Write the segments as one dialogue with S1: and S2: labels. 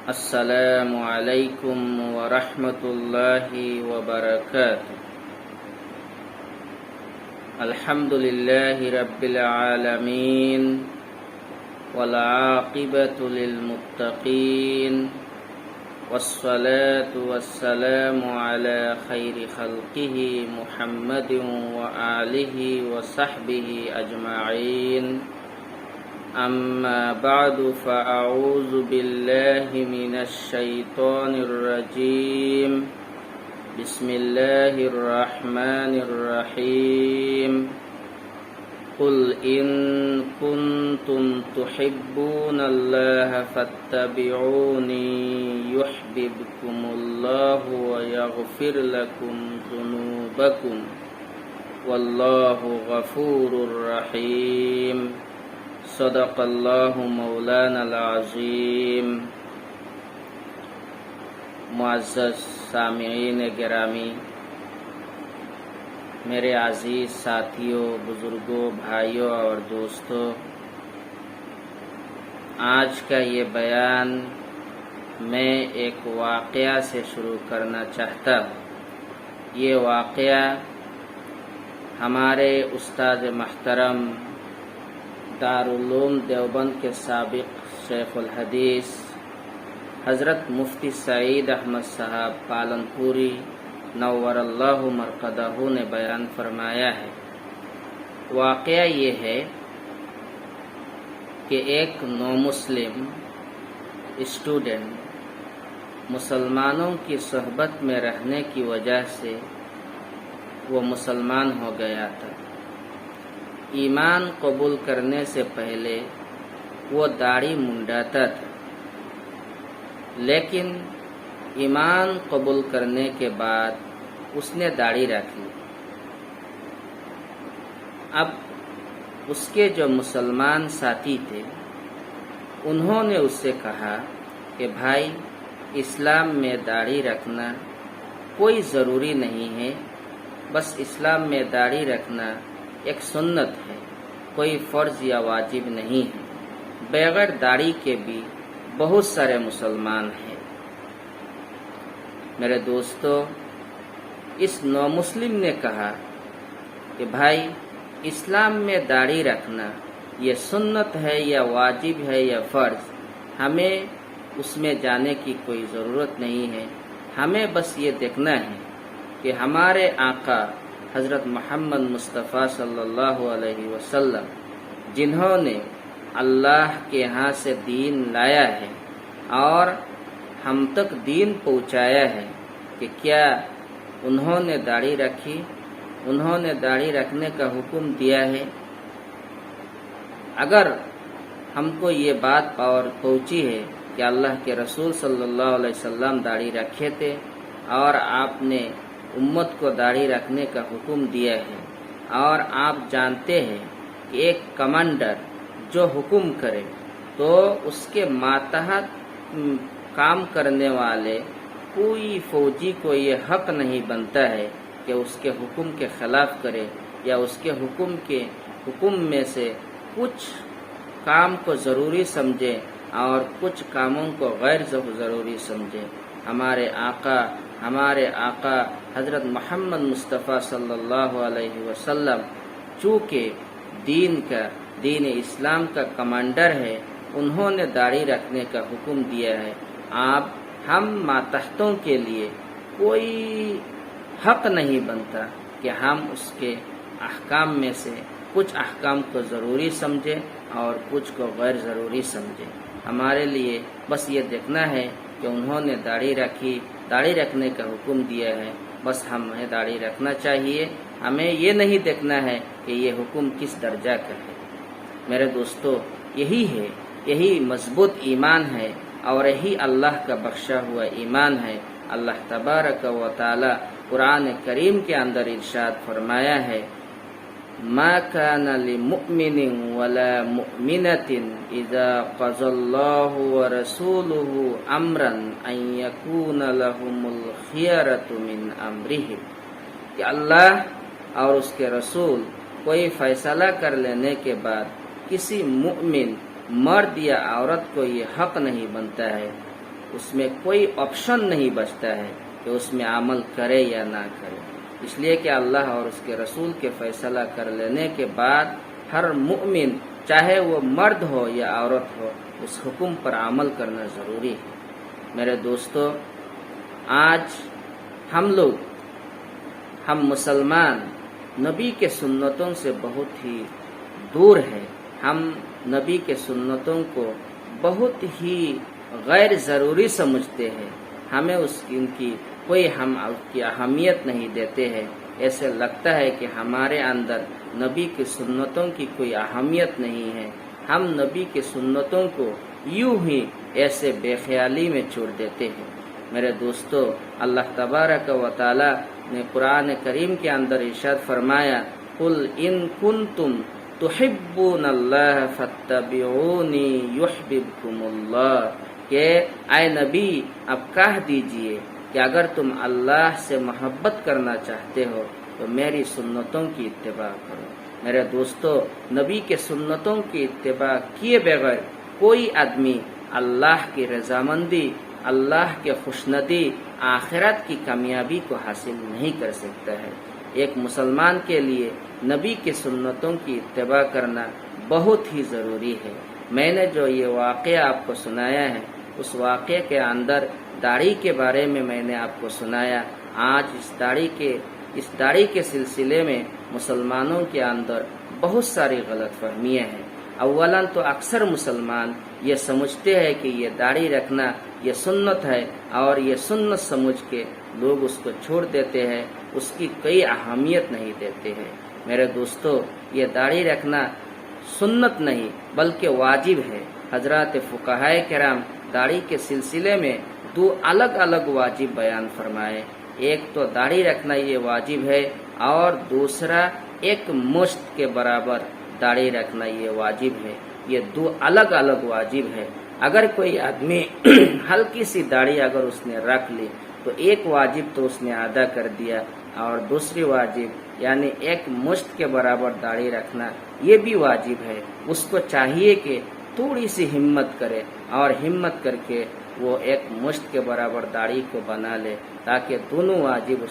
S1: السلام علیکم ورحمۃ اللہ وبرکاتہ۔ الحمد للہ رب العالمین والعاقبۃ للمتقین والصلاة والسلام علی خیر خلقہ محمد وآلہ وصحبہ اجمعین۔ اما بعد فاعوذ باللہ من الشیطان الرجیم۔ بسم اللہ الرحمن الرحیم۔ قل ان کنتم تحبون اللہ فاتبعونی یحببکم اللہ ویغفر لکم ذنوبکم واللہ غفور رحیم۔ صدق اللہ مولانا العظیم۔ معزز سامعین گرامی، میرے عزیز ساتھیوں، بزرگوں، بھائیوں اور دوستوں، آج کا یہ بیان میں ایک واقعہ سے شروع کرنا چاہتا ہوں۔ یہ واقعہ ہمارے استاد محترم دارالعلوم دیوبند کے سابق شیخ الحدیث حضرت مفتی سعید احمد صاحب پالنپوری نور اللہ مرقدہ نے بیان فرمایا ہے۔ واقعہ یہ ہے کہ ایک نومسلم اسٹوڈنٹ مسلمانوں کی صحبت میں رہنے کی وجہ سے وہ مسلمان ہو گیا تھا۔ ایمان قبول کرنے سے پہلے وہ داڑھی منڈاتا تھا، لیکن ایمان قبول کرنے کے بعد اس نے داڑھی رکھ لی۔ اب اس کے جو مسلمان ساتھی تھے انہوں نے اس سے کہا کہ بھائی، اسلام میں داڑھی رکھنا کوئی ضروری نہیں ہے، بس اسلام میں داڑھی رکھنا ایک سنت ہے، کوئی فرض یا واجب نہیں ہے۔ بغیر داڑھی کے بھی بہت سارے مسلمان ہیں۔ میرے دوستو، اس نومسلم نے کہا کہ بھائی، اسلام میں داڑھی رکھنا یہ سنت ہے یا واجب ہے یا فرض، ہمیں اس میں جانے کی کوئی ضرورت نہیں ہے۔ ہمیں بس یہ دیکھنا ہے کہ ہمارے آقا حضرت محمد مصطفیٰ صلی اللہ علیہ وسلم، جنہوں نے اللہ کے ہاں سے دین لایا ہے اور ہم تک دین پہنچایا ہے، کہ کیا انہوں نے داڑھی رکھی، انہوں نے داڑھی رکھنے کا حکم دیا ہے۔ اگر ہم کو یہ بات پہنچی ہے کہ اللہ کے رسول صلی اللہ علیہ وسلم داڑھی رکھے تھے اور آپ نے امت کو داڑھی رکھنے کا حکم دیا ہے، اور آپ جانتے ہیں کہ ایک کمانڈر جو حکم کرے تو اس کے ماتحت کام کرنے والے کوئی فوجی کو یہ حق نہیں بنتا ہے کہ اس کے حکم کے خلاف کرے یا اس کے حکم میں سے کچھ کام کو ضروری سمجھے اور کچھ کاموں کو غیر ضروری سمجھے۔ ہمارے آقا حضرت محمد مصطفیٰ صلی اللہ علیہ وسلم چونکہ دین اسلام کا کمانڈر ہے، انہوں نے داڑھی رکھنے کا حکم دیا ہے۔ ہم ماتحتوں کے لیے کوئی حق نہیں بنتا کہ ہم اس کے احکام میں سے کچھ احکام کو ضروری سمجھیں اور کچھ کو غیر ضروری سمجھیں۔ ہمارے لیے بس یہ دیکھنا ہے کہ انہوں نے داڑھی رکھی، داڑھی رکھنے کا حکم دیا ہے، بس ہمیں داڑھی رکھنا چاہیے۔ ہمیں یہ نہیں دیکھنا ہے کہ یہ حکم کس درجہ کا ہے۔ میرے دوستو، یہی مضبوط ایمان ہے اور یہی اللہ کا بخشا ہوا ایمان ہے۔ اللہ تبارک و تعالی قرآن کریم کے اندر ارشاد فرمایا ہے، ما كان لمؤمن ولا مؤمنة اذا قضى الله ورسوله امرا ان يكون لهم الخيرة من امرهم، کہ اللہ اور اس کے رسول کوئی فیصلہ کر لینے کے بعد کسی مؤمن مرد یا عورت کو یہ حق نہیں بنتا ہے اس میں کوئی آپشن نہیں بچتا ہے کہ اس میں عمل کرے یا نہ کرے، اس لیے کہ اللہ اور اس کے رسول کے فیصلہ کر لینے کے بعد ہر مومن چاہے وہ مرد ہو یا عورت ہو اس حکم پر عمل کرنا ضروری ہے۔ میرے دوستو، آج ہم مسلمان نبی کے سنتوں سے بہت ہی دور ہیں۔ ہم نبی کے سنتوں کو بہت ہی غیر ضروری سمجھتے ہیں، ہمیں ان کی کوئی اہمیت نہیں دیتے ہیں۔ ایسے لگتا ہے کہ ہمارے اندر نبی کی سنتوں کی کوئی اہمیت نہیں ہے، ہم نبی کی سنتوں کو یوں ہی ایسے بے خیالی میں چھوڑ دیتے ہیں۔ میرے دوستو، اللہ تبارک و تعالی نے قرآن کریم کے اندر ارشاد فرمایا، قل ان کنتم تحبون اللہ فاتبعونی یحببکم اللہ، کہ اے نبی اب کہہ دیجئے کہ اگر تم اللہ سے محبت کرنا چاہتے ہو تو میری سنتوں کی اتباع کرو۔ میرے دوستو، نبی کے سنتوں کی اتباع کیے بغیر کوئی آدمی اللہ کی رضامندی، اللہ کے خوشندی، آخرت کی کامیابی کو حاصل نہیں کر سکتا ہے۔ ایک مسلمان کے لیے نبی کی سنتوں کی اتباع کرنا بہت ہی ضروری ہے۔ میں نے جو یہ واقعہ آپ کو سنایا ہے، اس واقعے کے اندر داڑھی کے بارے میں نے آپ کو سنایا۔ آج اس داڑھی کے سلسلے میں مسلمانوں کے اندر بہت ساری غلط فہمیاں ہیں۔ اولاً تو اکثر مسلمان یہ سمجھتے ہیں کہ یہ داڑھی رکھنا یہ سنت ہے، اور یہ سنت سمجھ کے لوگ اس کو چھوڑ دیتے ہیں، اس کی کوئی اہمیت نہیں دیتے ہیں۔ میرے دوستو، یہ داڑھی رکھنا سنت نہیں بلکہ واجب ہے۔ حضرات فقہائے کرام داڑھی کے سلسلے میں دو الگ الگ واجب بیان فرمائے۔ ایک تو داڑھی رکھنا یہ واجب ہے، اور دوسرا ایک مشت کے برابر داڑھی رکھنا یہ واجب ہے۔ یہ دو الگ الگ واجب ہے۔ اگر کوئی آدمی ہلکی سی داڑھی اگر اس نے رکھ لی تو ایک واجب تو اس نے ادا کر دیا، اور دوسری واجب یعنی ایک مشت کے برابر داڑھی رکھنا یہ بھی واجب ہے۔ اس کو چاہیے کہ تھوڑی سی ہمت کرے، اور ہمت کر کے وہ ایک مشت کے برابر داڑھی کو بنا لے، تاکہ دونوں واجب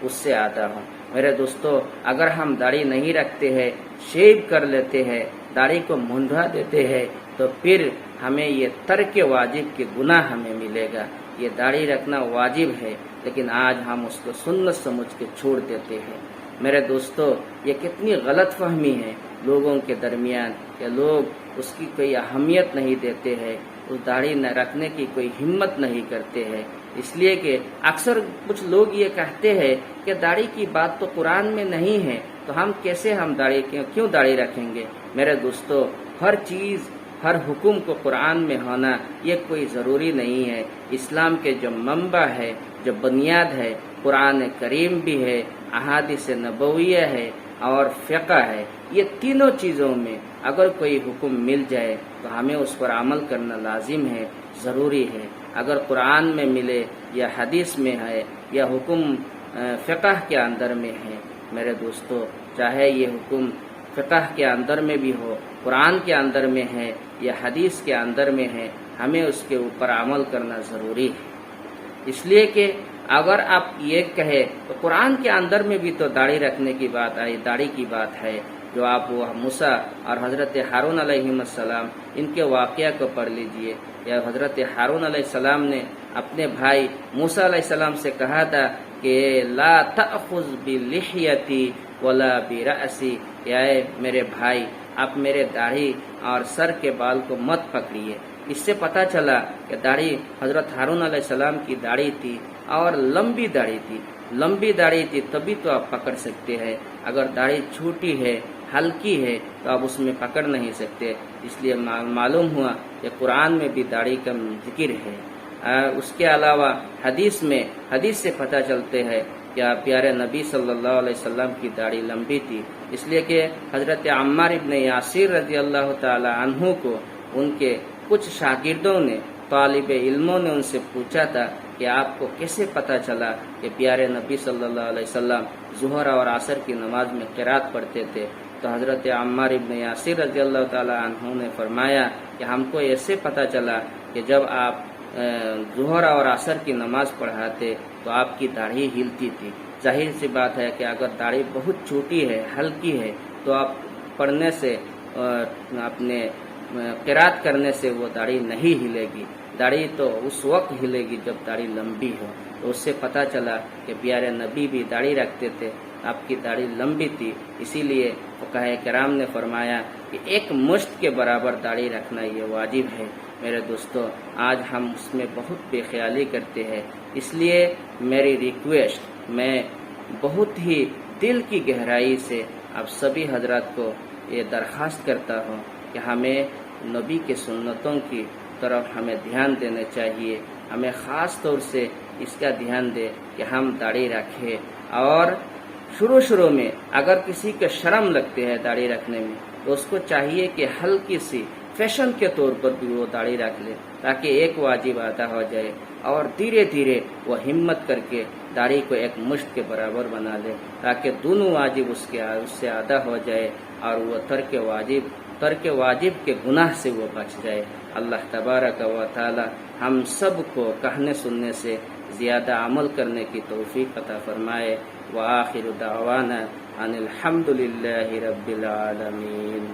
S1: اس سے ادا ہوں۔ میرے دوستو، اگر ہم داڑھی نہیں رکھتے ہیں، شیو کر لیتے ہیں، داڑھی کو منڈوا دیتے ہیں، تو پھر ہمیں یہ ترک واجب کے گناہ ہمیں ملے گا۔ یہ داڑھی رکھنا واجب ہے، لیکن آج ہم اس کو سنت سمجھ کے چھوڑ دیتے ہیں۔ میرے دوستو، یہ کتنی غلط فہمی ہے لوگوں کے درمیان کہ لوگ اس کی کوئی اہمیت نہیں دیتے ہیں، اس داڑھی نہ رکھنے کی کوئی ہمت نہیں کرتے ہیں۔ اس لیے کہ اکثر کچھ لوگ یہ کہتے ہیں کہ داڑھی کی بات تو قرآن میں نہیں ہے، تو ہم کیوں داڑھی رکھیں گے؟ میرے دوستو، ہر چیز، ہر حکم کو قرآن میں ہونا یہ کوئی ضروری نہیں ہے۔ اسلام کے جو منبع ہے، جو بنیاد ہے، قرآن کریم بھی ہے، احادیث نبویہ ہے اور فقہ ہے۔ یہ تینوں چیزوں میں اگر کوئی حکم مل جائے تو ہمیں اس پر عمل کرنا لازم ہے، ضروری ہے۔ اگر قرآن میں ملے یا حدیث میں ہے یا حکم فقہ کے اندر میں ہے، میرے دوستو، چاہے یہ حکم فقہ کے اندر میں بھی ہو، قرآن کے اندر میں ہے یا حدیث کے اندر میں ہے، ہمیں اس کے اوپر عمل کرنا ضروری ہے۔ اس لیے کہ اگر آپ یہ کہے تو قرآن کے اندر میں بھی تو داڑھی رکھنے کی بات آئی، داڑھی کی بات ہے، جو آپ وہ موسیٰ اور حضرت ہارون علیہ السلام ان کے واقعہ کو پڑھ لیجئے۔ یا حضرت ہارون علیہ السلام نے اپنے بھائی موسیٰ علیہ السلام سے کہا تھا کہ لا تأخذ بلحیتی ولا برأسی، کہ اے میرے بھائی، آپ میرے داڑھی اور سر کے بال کو مت پکڑیے۔ اس سے پتہ چلا کہ داڑھی حضرت ہارون علیہ السلام کی داڑھی تھی اور لمبی داڑھی تھی تبھی تو آپ پکڑ سکتے ہیں۔ اگر داڑھی چھوٹی ہے، ہلکی ہے، تو آپ اس میں پکڑ نہیں سکتے۔ اس لیے معلوم ہوا کہ قرآن میں بھی داڑھی کا ذکر ہے۔ اس کے علاوہ حدیث سے پتہ چلتے ہے کہ پیارے نبی صلی اللہ علیہ وسلم کی داڑھی لمبی تھی، اس لیے کہ حضرت عمار ابن یاسر رضی اللہ تعالی عنہ کو ان کے کچھ شاگردوں نے، طالب علموں نے ان سے پوچھا تھا کہ آپ کو کیسے پتہ چلا کہ پیارے نبی صلی اللہ علیہ وسلم ظہر اور عصر کی نماز میں قرات پڑھتے تھے؟ تو حضرت عمار ابن یاسر رضی اللہ تعالی عنہ نے فرمایا کہ ہم کو ایسے پتہ چلا کہ جب آپ ظہر اور عصر کی نماز پڑھاتے تو آپ کی داڑھی ہلتی تھی۔ ظاہر سی بات ہے کہ اگر داڑھی بہت چھوٹی ہے، ہلکی ہے، تو آپ پڑھنے سے اپنے قرات کرنے سے وہ داڑھی نہیں ہلے گی۔ داڑھی تو اس وقت ہلے گی جب داڑھی لمبی ہو۔ تو اس سے پتہ چلا کہ پیارے نبی بھی داڑھی رکھتے تھے، آپ کی داڑھی لمبی تھی، اسی لیے فقہاء کرام نے فرمایا کہ ایک مشت کے برابر داڑھی رکھنا یہ واجب ہے۔ میرے دوستو، آج ہم اس میں بہت بے خیالی کرتے ہیں، اس لیے میری ریکویسٹ، میں بہت ہی دل کی گہرائی سے آپ سبھی حضرات کو یہ درخواست کرتا ہوں کہ ہمیں نبی کے سنتوں کی طرف ہمیں دھیان دینا چاہیے۔ ہمیں خاص طور سے اس کا دھیان دے کہ ہم داڑھی رکھیں، اور شروع میں اگر کسی کے شرم لگتے ہے داڑھی رکھنے میں تو اس کو چاہیے کہ ہلکی سی فیشن کے طور پر بھی وہ داڑھی رکھ لے، تاکہ ایک واجب ادا ہو جائے، اور دھیرے دھیرے وہ ہمت کر کے داڑھی کو ایک مشت کے برابر بنا لے، تاکہ دونوں واجب اس سے ادا ہو جائے، اور وہ ترک واجب کے گناہ سے وہ بچ جائے۔ اللہ تبارک و تعالی ہم سب کو کہنے سننے سے زیادہ عمل کرنے کی توفیق عطا فرمائے۔ وآخر دعوانا ان الحمد للہ رب العالمین۔